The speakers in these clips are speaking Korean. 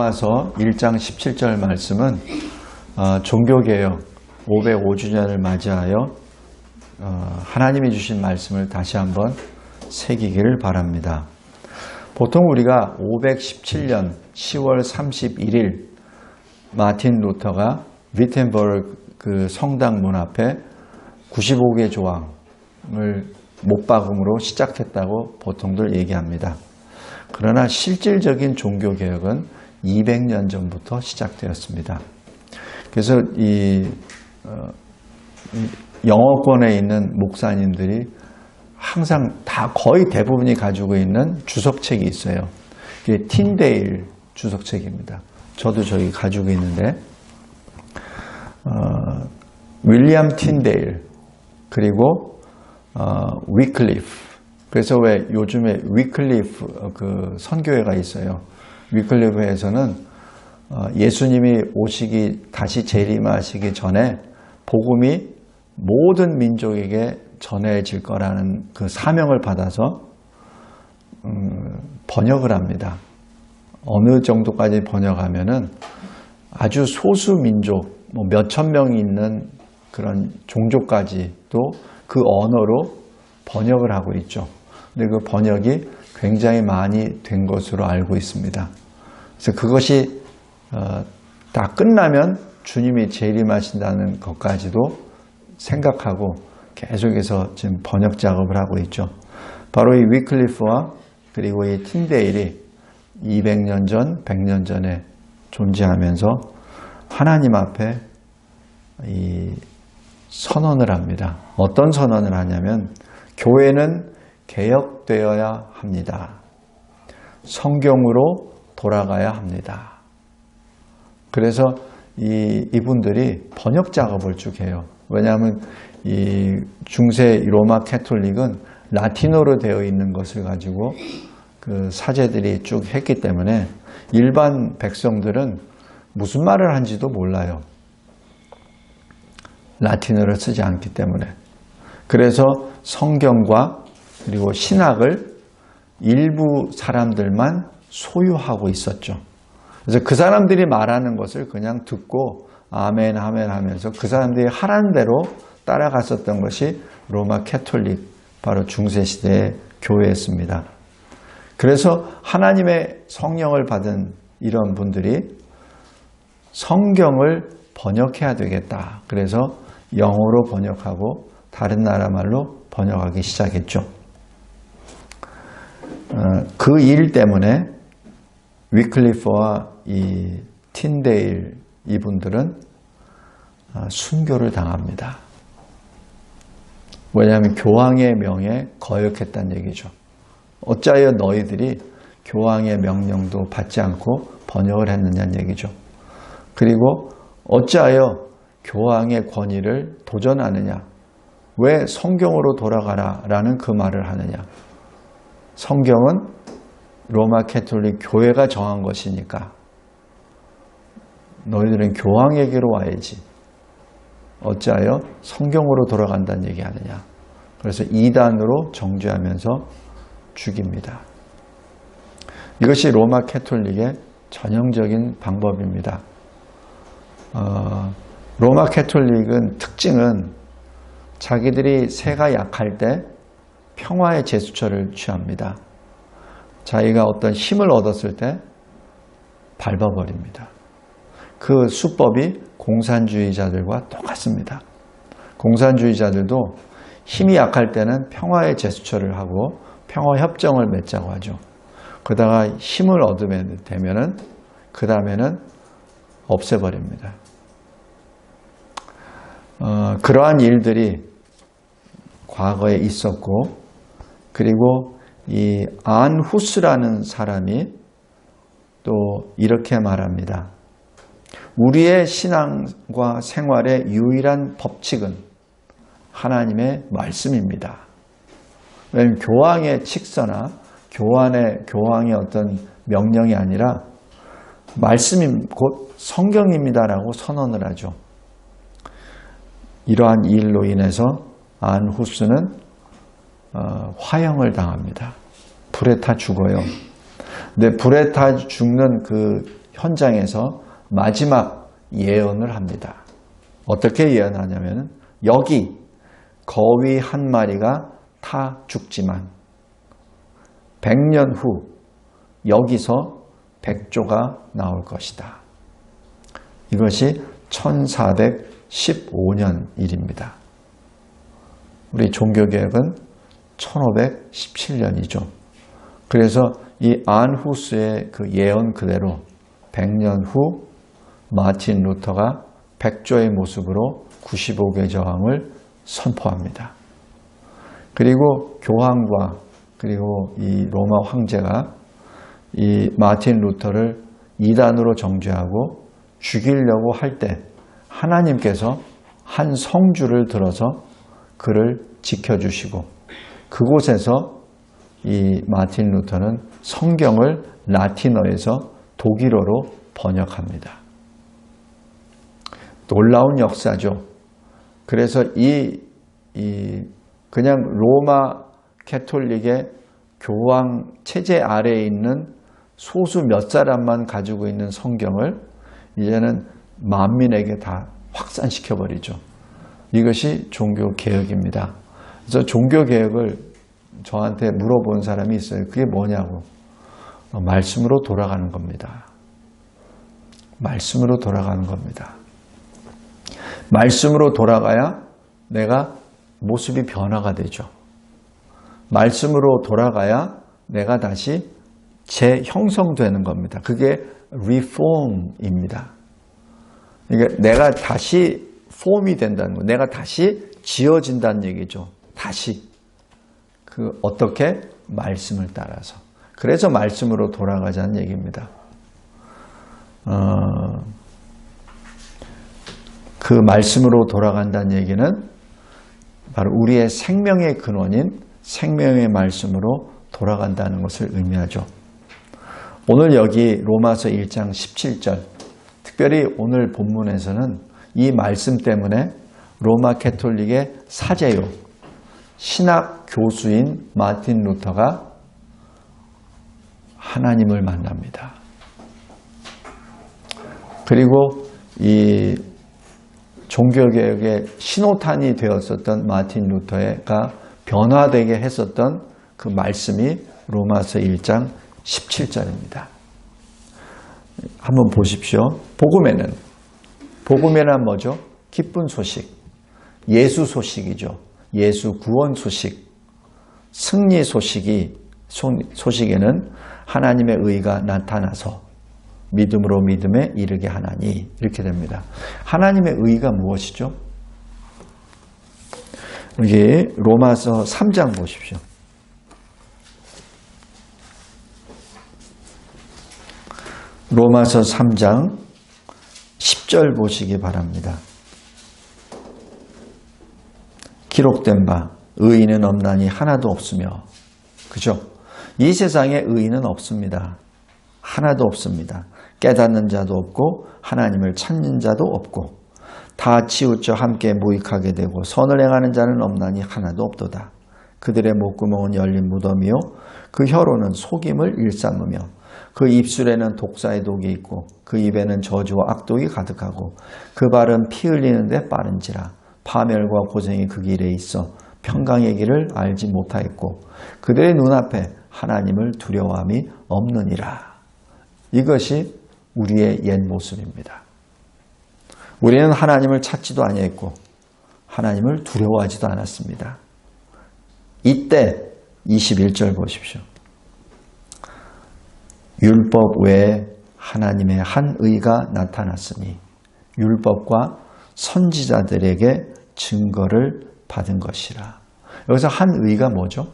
로마서 1장 17절 말씀은 종교개혁 505주년을 맞이하여 하나님이 주신 말씀을 다시 한번 새기기를 바랍니다. 보통 우리가 517년 10월 31일 마틴 루터가 위텐버그 그 성당 문 앞에 95개 조항을 못박음으로 시작했다고 보통들 얘기합니다. 그러나 실질적인 종교개혁은 200년 전부터 시작되었습니다. 그래서 영어권에 있는 목사님들이 항상 다 거의 대부분이 가지고 있는 주석책이 있어요. 이게 틴데일 주석책입니다. 저도 저기 가지고 있는데 윌리엄 틴데일 그리고 위클리프. 그래서 왜 요즘에 위클리프 그 선교회가 있어요. 위클리프에서는 예수님이 다시 재림하시기 전에 복음이 모든 민족에게 전해질 거라는 그 사명을 받아서 번역을 합니다. 어느 정도까지 번역하면은 아주 소수 민족, 뭐 몇천 명이 있는 그런 종족까지도 그 언어로 번역을 하고 있죠. 근데 그 번역이 굉장히 많이 된 것으로 알고 있습니다. 그래서 그것이 다 끝나면 주님이 재림하신다는 것까지도 생각하고 계속해서 지금 번역 작업을 하고 있죠. 바로 이 위클리프와 그리고 이 틴데일이 200년 전, 100년 전에 존재하면서 하나님 앞에 이 선언을 합니다. 어떤 선언을 하냐면 교회는 개혁되어야 합니다. 성경으로 돌아가야 합니다. 그래서 이분들이 번역 작업을 쭉 해요. 왜냐하면 이 중세 로마 캐톨릭은 라틴어로 되어 있는 것을 가지고 그 사제들이 쭉 했기 때문에 일반 백성들은 무슨 말을 한지도 몰라요. 라틴어를 쓰지 않기 때문에. 그래서 성경과 그리고 신학을 일부 사람들만 소유하고 있었죠. 그래서 그 사람들이 말하는 것을 그냥 듣고 아멘 아멘 하면서 그 사람들이 하라는 대로 따라갔었던 것이 로마 캐톨릭, 바로 중세시대의 교회였습니다. 그래서 하나님의 성령을 받은 이런 분들이 성경을 번역해야 되겠다. 그래서 영어로 번역하고 다른 나라 말로 번역하기 시작했죠. 그 일 때문에 위클리프와 이 틴데일 이분들은 순교를 당합니다. 왜냐하면 교황의 명에 거역했다는 얘기죠. 어찌하여 너희들이 교황의 명령도 받지 않고 번역을 했느냐는 얘기죠. 그리고 어찌하여 교황의 권위를 도전하느냐. 왜 성경으로 돌아가라 라는 그 말을 하느냐. 성경은 로마 캐톨릭 교회가 정한 것이니까 너희들은 교황에게로 와야지. 어찌하여 성경으로 돌아간다는 얘기하느냐. 그래서 이단으로 정죄하면서 죽입니다. 이것이 로마 캐톨릭의 전형적인 방법입니다. 로마 캐톨릭은 특징은 자기들이 세가 약할 때 평화의 제스처를 취합니다. 자기가 어떤 힘을 얻었을 때 밟아버립니다. 그 수법이 공산주의자들과 똑같습니다. 공산주의자들도 힘이 약할 때는 평화의 제스처를 하고 평화협정을 맺자고 하죠. 그러다가 힘을 얻으면 되면은 그 다음에는 없애버립니다. 그러한 일들이 과거에 있었고, 그리고 이 안후스라는 사람이 또 이렇게 말합니다. 우리의 신앙과 생활의 유일한 법칙은 하나님의 말씀입니다. 왜냐하면 교황의 칙서나 교황의 어떤 명령이 아니라 말씀이 곧 성경입니다라고 선언을 하죠. 이러한 일로 인해서 안후스는 화형을 당합니다. 불에 타 죽어요. 근데 불에 타 죽는 그 현장에서 마지막 예언을 합니다. 어떻게 예언하냐면 여기 거위 한 마리가 타 죽지만 100년 후 여기서 백조가 나올 것이다. 이것이 1415년 일입니다. 우리 종교개혁은 1517년이죠. 그래서 이 안후스의 그 예언 그대로 100년 후 마틴 루터가 백조의 모습으로 95개 저항을 선포합니다. 그리고 교황과 그리고 이 로마 황제가 이 마틴 루터를 이단으로 정죄하고 죽이려고 할 때 하나님께서 한 성주를 들어서 그를 지켜주시고 그곳에서 이 마틴 루터는 성경을 라틴어에서 독일어로 번역합니다. 놀라운 역사죠. 그래서 그냥 로마 캐톨릭의 교황 체제 아래에 있는 소수 몇 사람만 가지고 있는 성경을 이제는 만민에게 다 확산시켜버리죠. 이것이 종교개혁입니다. 그래서 종교개혁을 저한테 물어본 사람이 있어요. 그게 뭐냐고. 말씀으로 돌아가는 겁니다. 말씀으로 돌아가는 겁니다. 말씀으로 돌아가야 내가 모습이 변화가 되죠. 말씀으로 돌아가야 내가 다시 재형성되는 겁니다. 그게 reform입니다. 그러니까 내가 다시 폼이 된다는 거, 내가 다시 지어진다는 얘기죠. 다시. 어떻게? 말씀을 따라서. 그래서 말씀으로 돌아가자는 얘기입니다. 그 말씀으로 돌아간다는 얘기는 바로 우리의 생명의 근원인 생명의 말씀으로 돌아간다는 것을 의미하죠. 오늘 여기 로마서 1장 17절, 특별히 오늘 본문에서는 이 말씀 때문에 로마 캐톨릭의 사제요, 신학 교수인 마틴 루터가 하나님을 만납니다. 그리고 이 종교개혁의 신호탄이 되었었던 마틴 루터가 변화되게 했었던 그 말씀이 로마서 1장 17절입니다. 한번 보십시오. 복음에는 뭐죠? 기쁜 소식, 예수 소식이죠. 예수 구원 소식, 승리 소식에는 하나님의 의가 나타나서 믿음으로 믿음에 이르게 하나니, 이렇게 됩니다. 하나님의 의가 무엇이죠? 여기 로마서 3장 보십시오. 로마서 3장 10절 보시기 바랍니다. 기록된 바 의인은 없나니 하나도 없으며, 그죠? 이 세상에 의인은 없습니다. 하나도 없습니다. 깨닫는 자도 없고 하나님을 찾는 자도 없고 다 치우쳐 함께 무익하게 되고 선을 행하는 자는 없나니 하나도 없도다. 그들의 목구멍은 열린 무덤이요 그 혀로는 속임을 일삼으며 그 입술에는 독사의 독이 있고 그 입에는 저주와 악독이 가득하고 그 발은 피 흘리는데 빠른지라. 파멸과 고생이 그 길에 있어 평강의 길을 알지 못하였고 그들의 눈앞에 하나님을 두려워함이 없느니라. 이것이 우리의 옛 모습입니다. 우리는 하나님을 찾지도 아니했고 하나님을 두려워하지도 않았습니다. 이때 21절 보십시오. 율법 외에 하나님의 한 의가 나타났으니 율법과 선지자들에게 증거를 받은 것이라. 여기서 한 의가 뭐죠?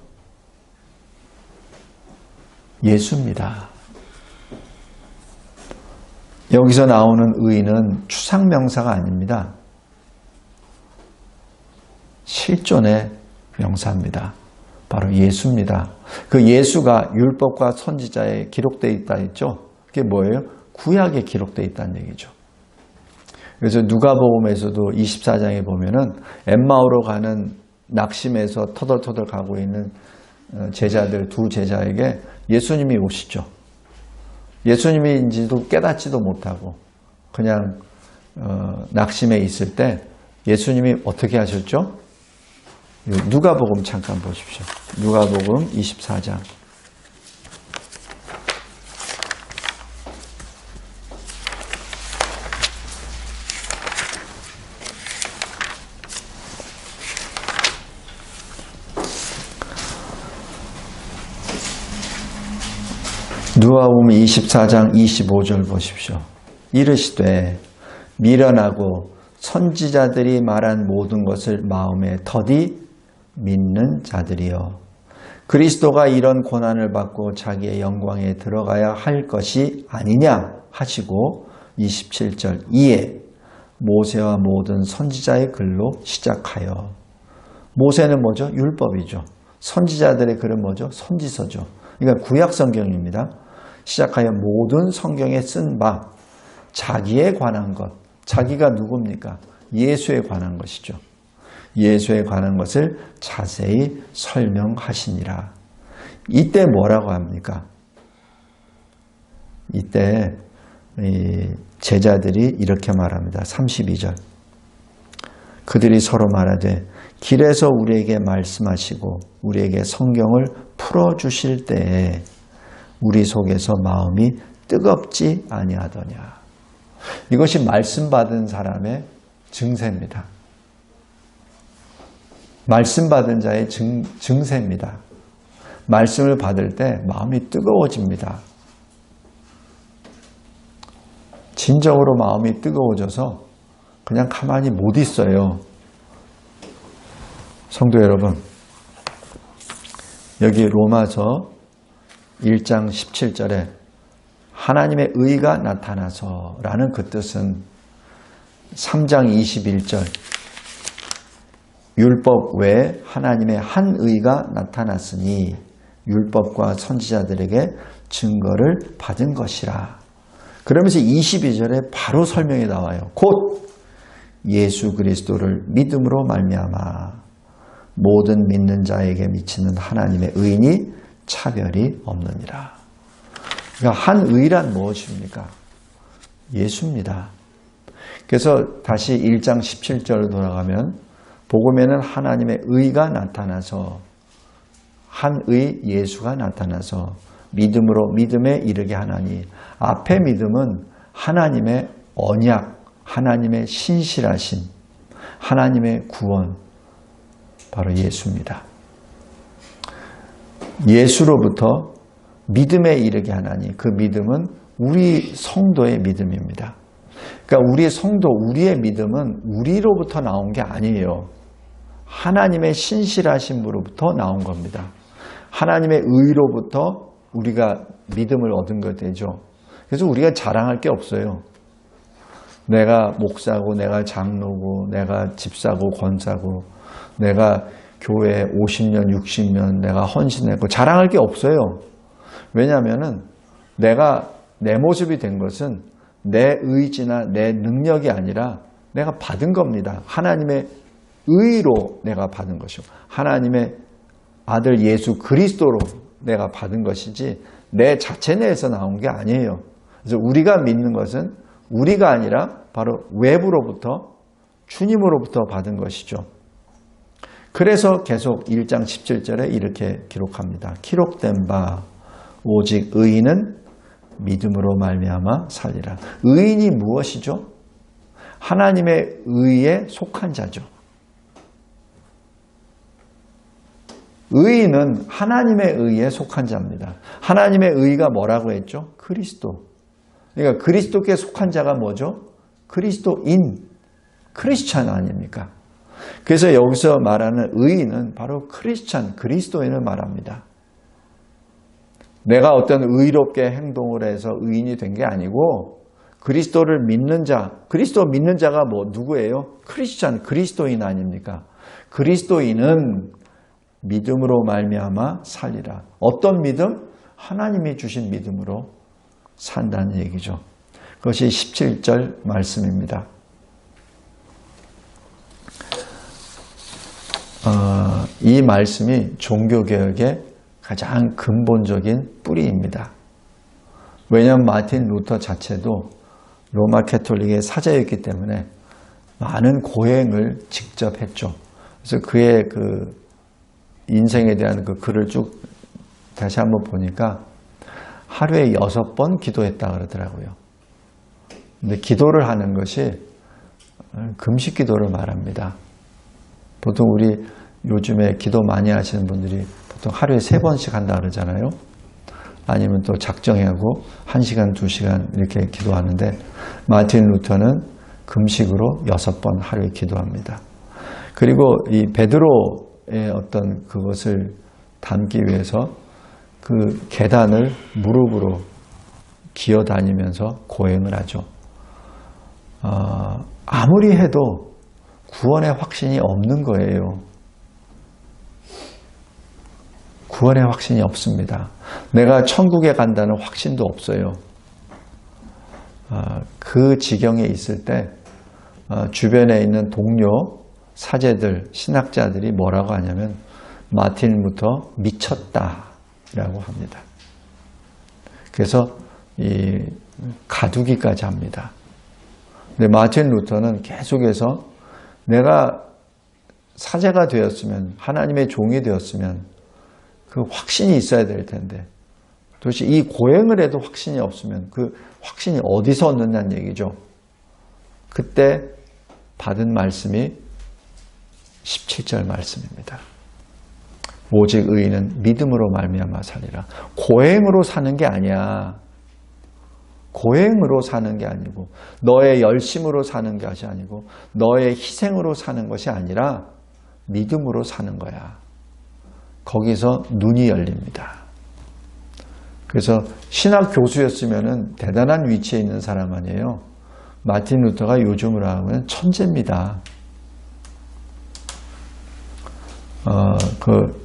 예수입니다. 여기서 나오는 의는 추상명사가 아닙니다. 실존의 명사입니다. 바로 예수입니다. 그 예수가 율법과 선지자에 기록되어 있다 했죠. 그게 뭐예요? 구약에 기록되어 있다는 얘기죠. 그래서 누가복음에서도 24장에 보면은 엠마오로 가는 낙심해서 터덜터덜 가고 있는 제자들, 두 제자에게 예수님이 오시죠. 예수님인지도 깨닫지도 못하고 그냥 낙심해 있을 때 예수님이 어떻게 하셨죠? 누가복음 잠깐 보십시오. 누가복음 24장. 누가복음 24장 25절 보십시오. 이르시되 미련하고 선지자들이 말한 모든 것을 마음에 더디 믿는 자들이여 그리스도가 이런 고난을 받고 자기의 영광에 들어가야 할 것이 아니냐 하시고 27절 이에 모세와 모든 선지자의 글로 시작하여 모세는 뭐죠? 율법이죠. 선지자들의 글은 뭐죠? 선지서죠. 그러니까 구약 성경입니다. 시작하여 모든 성경에 쓴 바 자기에 관한 것 자기가 누굽니까? 예수에 관한 것이죠. 예수에 관한 것을 자세히 설명하시니라. 이때 뭐라고 합니까? 이때 제자들이 이렇게 말합니다. 32절. 그들이 서로 말하되 길에서 우리에게 말씀하시고 우리에게 성경을 풀어주실 때에 우리 속에서 마음이 뜨겁지 아니하더냐. 이것이 말씀 받은 사람의 증세입니다. 말씀 받은 자의 증세입니다. 말씀을 받을 때 마음이 뜨거워집니다. 진정으로 마음이 뜨거워져서 그냥 가만히 못 있어요. 성도 여러분, 여기 로마서 1장 17절에 하나님의 의가 나타나서 라는 그 뜻은 3장 21절 율법 외에 하나님의 한 의가 나타났으니 율법과 선지자들에게 증거를 받은 것이라. 그러면서 22절에 바로 설명이 나와요. 곧 예수 그리스도를 믿음으로 말미암아 모든 믿는 자에게 미치는 하나님의 의인이 차별이 없느니라. 그러니까 한 의란 무엇입니까? 예수입니다. 그래서 다시 1장 17절로 돌아가면 복음에는 하나님의 의가 나타나서 한 의 예수가 나타나서 믿음으로 믿음에 이르게 하나니 앞에 믿음은 하나님의 언약, 하나님의 신실하심, 하나님의 구원 바로 예수입니다. 예수로부터 믿음에 이르게 하나니 그 믿음은 우리 성도의 믿음입니다. 그러니까 우리 성도, 우리의 믿음은 우리로부터 나온 게 아니에요. 하나님의 신실하심으로부터 나온 겁니다. 하나님의 의로부터 우리가 믿음을 얻은 것 되죠. 그래서 우리가 자랑할 게 없어요. 내가 목사고, 내가 장로고, 내가 집사고, 권사고, 내가 교회 50년, 60년 내가 헌신했고 자랑할 게 없어요. 왜냐하면은 내가 내 모습이 된 것은 내 의지나 내 능력이 아니라 내가 받은 겁니다. 하나님의 의로 내가 받은 것이고 하나님의 아들 예수 그리스도로 내가 받은 것이지 내 자체 내에서 나온 게 아니에요. 그래서 우리가 믿는 것은 우리가 아니라 바로 외부로부터 주님으로부터 받은 것이죠. 그래서 계속 1장 17절에 이렇게 기록합니다. 기록된 바 오직 의인은 믿음으로 말미암아 살리라. 의인이 무엇이죠? 하나님의 의에 속한 자죠. 의인은 하나님의 의에 속한 자입니다. 하나님의 의가 뭐라고 했죠? 그리스도. 그러니까 그리스도께 속한 자가 뭐죠? 그리스도인, 크리스찬 아닙니까? 그래서 여기서 말하는 의인은 바로 크리스찬, 그리스도인을 말합니다. 내가 어떤 의롭게 행동을 해서 의인이 된 게 아니고 그리스도를 믿는 자, 그리스도 믿는 자가 뭐 누구예요? 크리스찬, 그리스도인 아닙니까? 그리스도인은 믿음으로 말미암아 살리라. 어떤 믿음? 하나님이 주신 믿음으로 산다는 얘기죠. 그것이 17절 말씀입니다. 이 말씀이 종교개혁의 가장 근본적인 뿌리입니다. 왜냐하면 마틴 루터 자체도 로마 캐톨릭의 사제였기 때문에 많은 고행을 직접 했죠. 그래서 그의 그 인생에 대한 그 글을 쭉 다시 한번 보니까 하루에 6번 기도했다 그러더라고요. 근데 기도를 하는 것이 금식 기도를 말합니다. 보통 우리 요즘에 기도 많이 하시는 분들이 보통 하루에 3번씩 한다 그러잖아요. 아니면 또 작정하고 1시간, 2시간 이렇게 기도하는데 마틴 루터는 금식으로 6번 하루에 기도합니다. 그리고 이 베드로의 어떤 그것을 담기 위해서 그 계단을 무릎으로 기어다니면서 고행을 하죠. 아무리 해도 구원의 확신이 없는 거예요. 구원의 확신이 없습니다. 내가 천국에 간다는 확신도 없어요. 그 지경에 있을 때 주변에 있는 동료, 사제들, 신학자들이 뭐라고 하냐면 마틴 루터 미쳤다라고 합니다. 그래서 이 가두기까지 합니다. 근데 마틴 루터는 계속해서 내가 사제가 되었으면, 하나님의 종이 되었으면 그 확신이 있어야 될 텐데 도대체 이 고행을 해도 확신이 없으면 그 확신이 어디서 얻느냐는 얘기죠. 그때 받은 말씀이 17절 말씀입니다. 오직 의인은 믿음으로 말미암아 살리라. 고행으로 사는 게 아니야. 고행으로 사는 게 아니고 너의 열심으로 사는 것이 아니고 너의 희생으로 사는 것이 아니라 믿음으로 사는 거야. 거기서 눈이 열립니다. 그래서 신학 교수였으면 대단한 위치에 있는 사람 아니에요. 마틴 루터가 요즘으로 하면 천재입니다. 그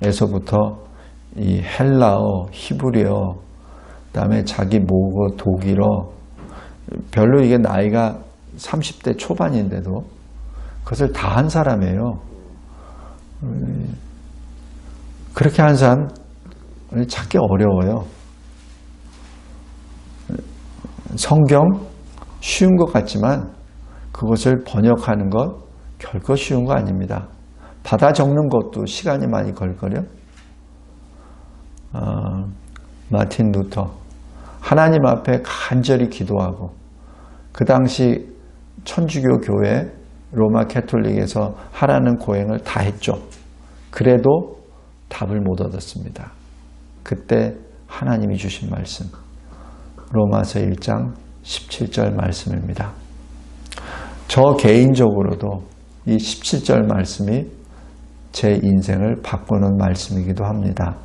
라틴어에서부터 이 헬라어, 히브리어, 그다음에 자기 모국어 독일어, 별로 이게 나이가 30대 초반인데도 그것을 다 한 사람이에요. 그렇게 한 사람 찾기 어려워요. 성경 쉬운 것 같지만 그것을 번역하는 것 결코 쉬운 거 아닙니다. 받아 적는 것도 시간이 많이 걸거려. 마틴 루터 하나님 앞에 간절히 기도하고 그 당시 천주교 교회 로마 캐톨릭에서 하라는 고행을 다 했죠. 그래도 답을 못 얻었습니다. 그때 하나님이 주신 말씀 로마서 1장 17절 말씀입니다. 저 개인적으로도 이 17절 말씀이 제 인생을 바꾸는 말씀이기도 합니다.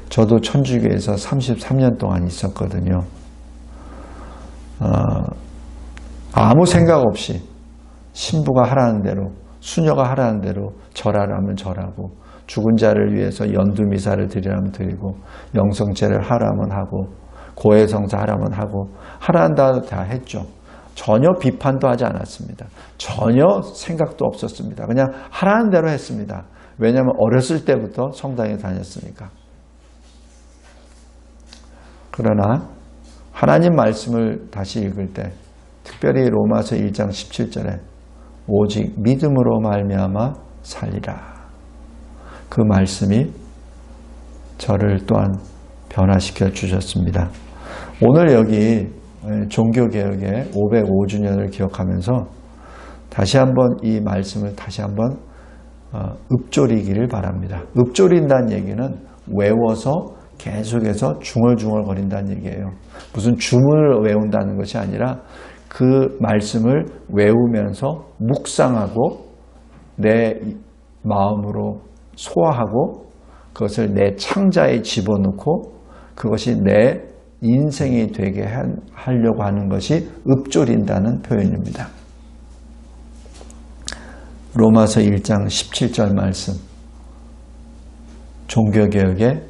저도 천주교에서 33년 동안 있었거든요. 아무 생각 없이 신부가 하라는 대로, 수녀가 하라는 대로 절하라면 절하고 죽은 자를 위해서 연두미사를 드리라면 드리고 영성제를 하라면 하고 고해성사 하라면 하고 하라는 대로 다 했죠. 전혀 비판도 하지 않았습니다. 전혀 생각도 없었습니다. 그냥 하라는 대로 했습니다. 왜냐하면 어렸을 때부터 성당에 다녔으니까. 그러나 하나님 말씀을 다시 읽을 때 특별히 로마서 1장 17절에 오직 믿음으로 말미암아 살리라. 그 말씀이 저를 또한 변화시켜 주셨습니다. 오늘 여기 종교개혁의 505주년을 기억하면서 다시 한번 이 말씀을 다시 한번 읊조리기를 바랍니다. 읊조린다는 얘기는 외워서 계속해서 중얼중얼 거린다는 얘기예요. 무슨 주문을 외운다는 것이 아니라 그 말씀을 외우면서 묵상하고 내 마음으로 소화하고 그것을 내 창자에 집어넣고 그것이 내 인생이 되게 하려고 하는 것이 읊조린다는 표현입니다. 로마서 1장 17절 말씀, 종교개혁의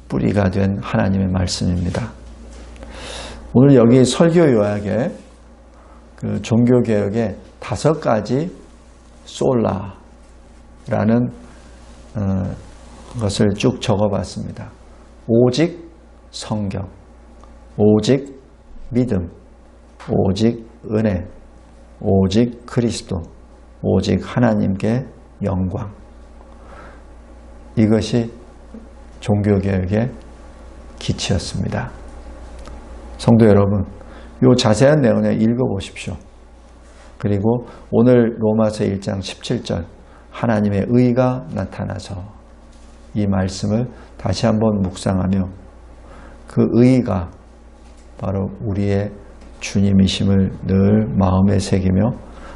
뿌리가 된 하나님의 말씀입니다. 오늘 여기 설교 요약에 그 종교개혁의 5가지 솔라라는 것을 쭉 적어봤습니다. 오직 성경, 오직 믿음, 오직 은혜, 오직 그리스도, 오직 하나님께 영광. 이것이 종교개혁의 기치였습니다. 성도 여러분, 이 자세한 내용을 읽어보십시오. 그리고 오늘 로마서 1장 17절 하나님의 의가 나타나서 이 말씀을 다시 한번 묵상하며 그 의가 바로 우리의 주님이심을 늘 마음에 새기며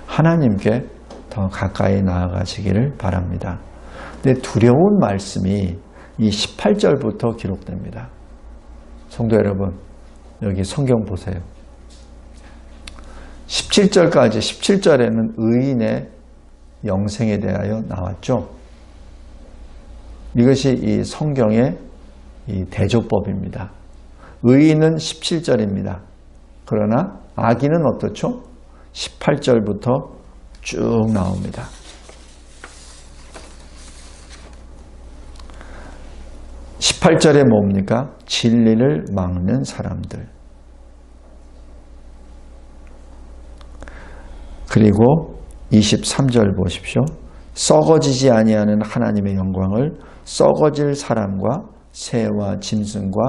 하나님께 더 가까이 나아가시기를 바랍니다. 근데 두려운 말씀이 이 18절부터 기록됩니다. 성도 여러분, 여기 성경 보세요. 17절까지, 17절에는 의인의 영생에 대하여 나왔죠. 이것이 이 성경의 이 대조법입니다. 의인은 17절입니다. 그러나 악인은 어떻죠? 18절부터 쭉 나옵니다. 18절에 뭡니까? 진리를 막는 사람들. 그리고 23절 보십시오. 썩어지지 아니하는 하나님의 영광을 썩어질 사람과 새와 짐승과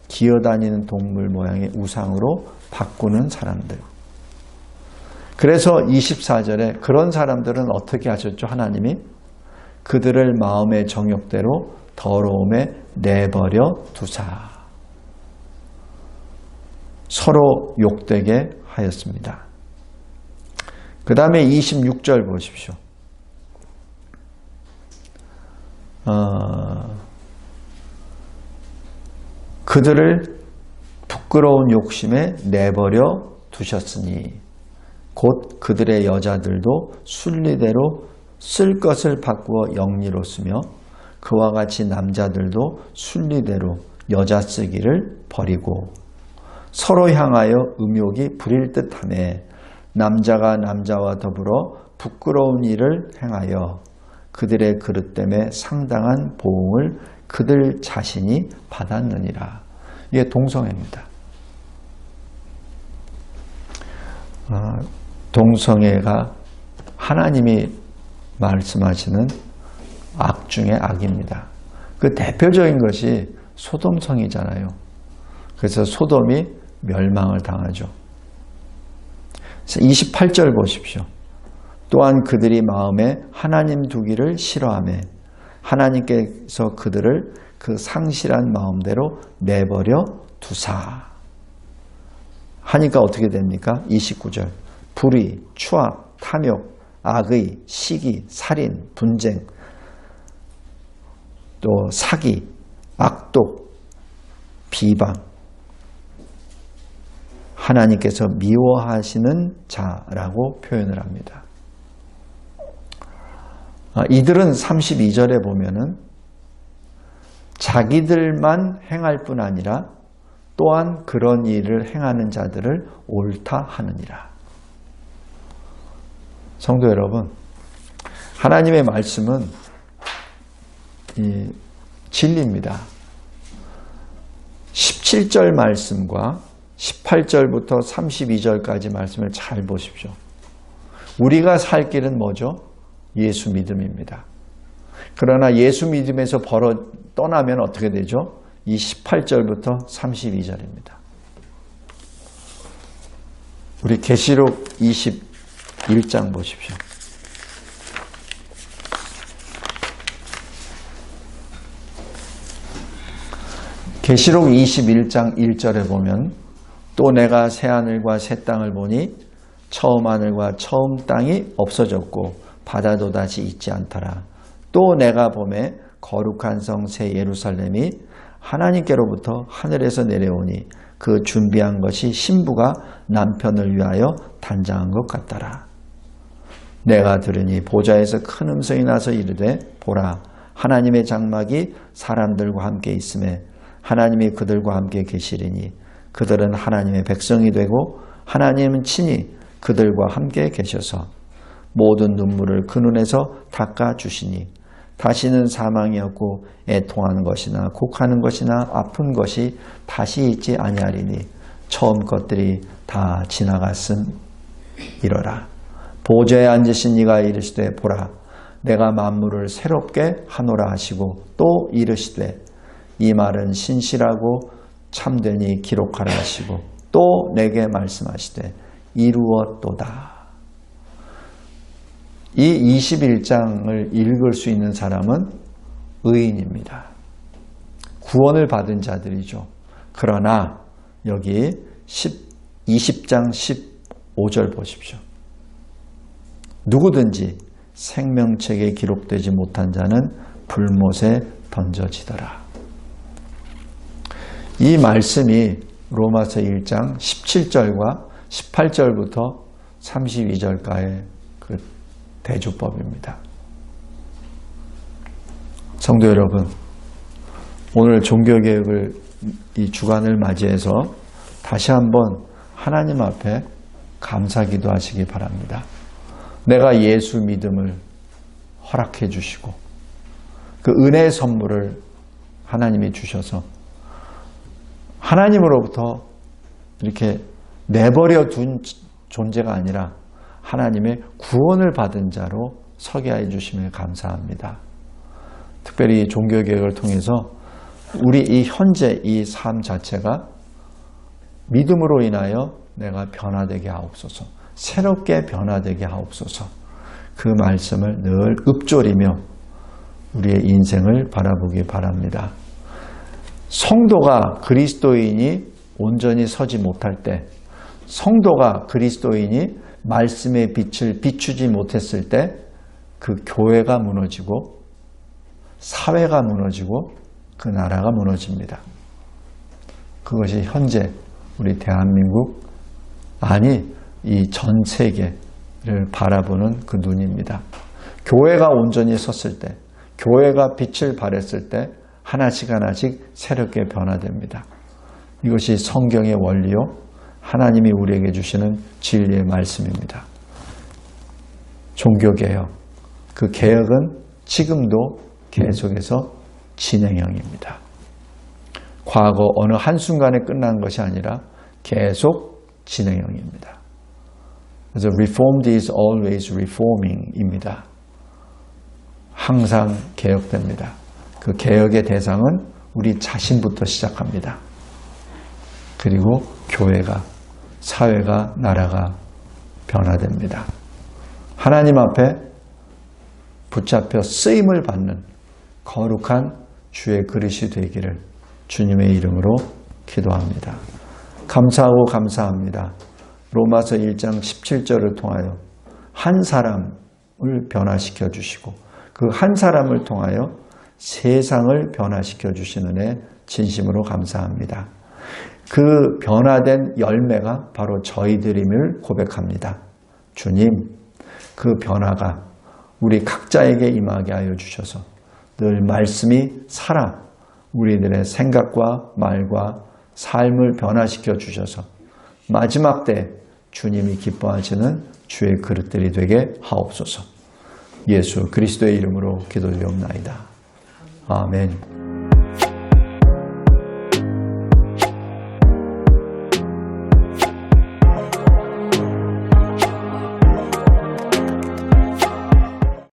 기어다니는 동물 모양의 우상으로 바꾸는 사람들. 그래서 24절에 그런 사람들은 어떻게 하셨죠? 하나님이 그들을 마음의 정욕대로 더러움에 내버려 두사. 서로 욕되게 하였습니다. 그 다음에 26절 보십시오. 그들을 부끄러운 욕심에 내버려 두셨으니 곧 그들의 여자들도 순리대로 쓸 것을 바꾸어 영리로 쓰며 그와 같이 남자들도 순리대로 여자 쓰기를 버리고 서로 향하여 음욕이 부릴 듯하며 남자가 남자와 더불어 부끄러운 일을 행하여 그들의 그릇됨에 상당한 보응을 그들 자신이 받았느니라. 이게 동성애입니다. 동성애가 하나님이 말씀하시는 악 중의 악입니다. 그 대표적인 것이 소돔성이잖아요. 그래서 소돔이 멸망을 당하죠. 28절 보십시오. 또한 그들이 마음에 하나님 두기를 싫어하며 하나님께서 그들을 그 상실한 마음대로 내버려 두사. 하니까 어떻게 됩니까? 29절. 불의, 추악, 탐욕, 악의, 시기, 살인, 분쟁, 또 사기, 악독, 비방. 하나님께서 미워하시는 자라고 표현을 합니다. 이들은 32절에 보면은 자기들만 행할 뿐 아니라 또한 그런 일을 행하는 자들을 옳다 하느니라. 성도 여러분, 하나님의 말씀은 이 진리입니다. 17절 말씀과 18절부터 32절까지 말씀을 잘 보십시오. 우리가 살 길은 뭐죠? 예수 믿음입니다. 그러나 예수 믿음에서 떠나면 어떻게 되죠? 이 18절부터 32절입니다. 우리 계시록 21장 보십시오. 계시록 21장 1절에 보면 또 내가 새하늘과 새 땅을 보니 처음 하늘과 처음 땅이 없어졌고 바다도 다시 있지 않더라. 또 내가 보매 거룩한 성 새 예루살렘이 하나님께로부터 하늘에서 내려오니 그 준비한 것이 신부가 남편을 위하여 단장한 것 같더라. 내가 들으니 보좌에서 큰 음성이 나서 이르되 보라 하나님의 장막이 사람들과 함께 있음에 하나님이 그들과 함께 계시리니 그들은 하나님의 백성이 되고 하나님은 친히 그들과 함께 계셔서 모든 눈물을 그 눈에서 닦아주시니 다시는 사망이 없고 애통하는 것이나 곡하는 것이나 아픈 것이 다시 있지 아니하리니 처음 것들이 다 지나갔음이러라. 보좌에 앉으신 이가 이르시되 보라 내가 만물을 새롭게 하노라 하시고 또 이르시되 이 말은 신실하고 참되니 기록하라 하시고 또 내게 말씀하시되 이루었도다. 이 21장을 읽을 수 있는 사람은 의인입니다. 구원을 받은 자들이죠. 그러나 여기 20장 15절 보십시오. 누구든지 생명책에 기록되지 못한 자는 불못에 던져지더라. 이 말씀이 로마서 1장 17절과 18절부터 32절까지의 그 대주법입니다. 성도 여러분, 오늘 종교개혁을 이 주간을 맞이해서 다시 한번 하나님 앞에 감사기도 하시기 바랍니다. 내가 예수 믿음을 허락해 주시고 그 은혜의 선물을 하나님이 주셔서 하나님으로부터 이렇게 내버려 둔 존재가 아니라 하나님의 구원을 받은 자로 서게 해 주심에 감사합니다. 특별히 종교개혁을 통해서 우리 이 현재 이 삶 자체가 믿음으로 인하여 내가 변화되게 하옵소서, 새롭게 변화되게 하옵소서, 그 말씀을 늘 읊조리며 우리의 인생을 바라보기 바랍니다. 성도가 그리스도인이 온전히 서지 못할 때, 성도가 그리스도인이 말씀의 빛을 비추지 못했을 때 그 교회가 무너지고 사회가 무너지고 그 나라가 무너집니다. 그것이 현재 우리 대한민국, 아니 이 전 세계를 바라보는 그 눈입니다. 교회가 온전히 섰을 때, 교회가 빛을 발했을 때 하나씩 하나씩 새롭게 변화됩니다. 이것이 성경의 원리요, 하나님이 우리에게 주시는 진리의 말씀입니다. 종교개혁, 그 개혁은 지금도 계속해서 진행형입니다. 과거 어느 한순간에 끝난 것이 아니라 계속 진행형입니다. 그래서 reformed is always reforming입니다. 항상 개혁됩니다. 그 개혁의 대상은 우리 자신부터 시작합니다. 그리고 교회가, 사회가, 나라가 변화됩니다. 하나님 앞에 붙잡혀 쓰임을 받는 거룩한 주의 그릇이 되기를 주님의 이름으로 기도합니다. 감사하고 감사합니다. 로마서 1장 17절을 통하여 한 사람을 변화시켜 주시고 그 한 사람을 통하여 세상을 변화시켜 주시는 애 진심으로 감사합니다. 그 변화된 열매가 바로 저희들임을 고백합니다. 주님, 그 변화가 우리 각자에게 임하게 하여 주셔서 늘 말씀이 살아 우리들의 생각과 말과 삶을 변화시켜 주셔서 마지막 때 주님이 기뻐하시는 주의 그릇들이 되게 하옵소서. 예수 그리스도의 이름으로 기도드리옵나이다. 아멘.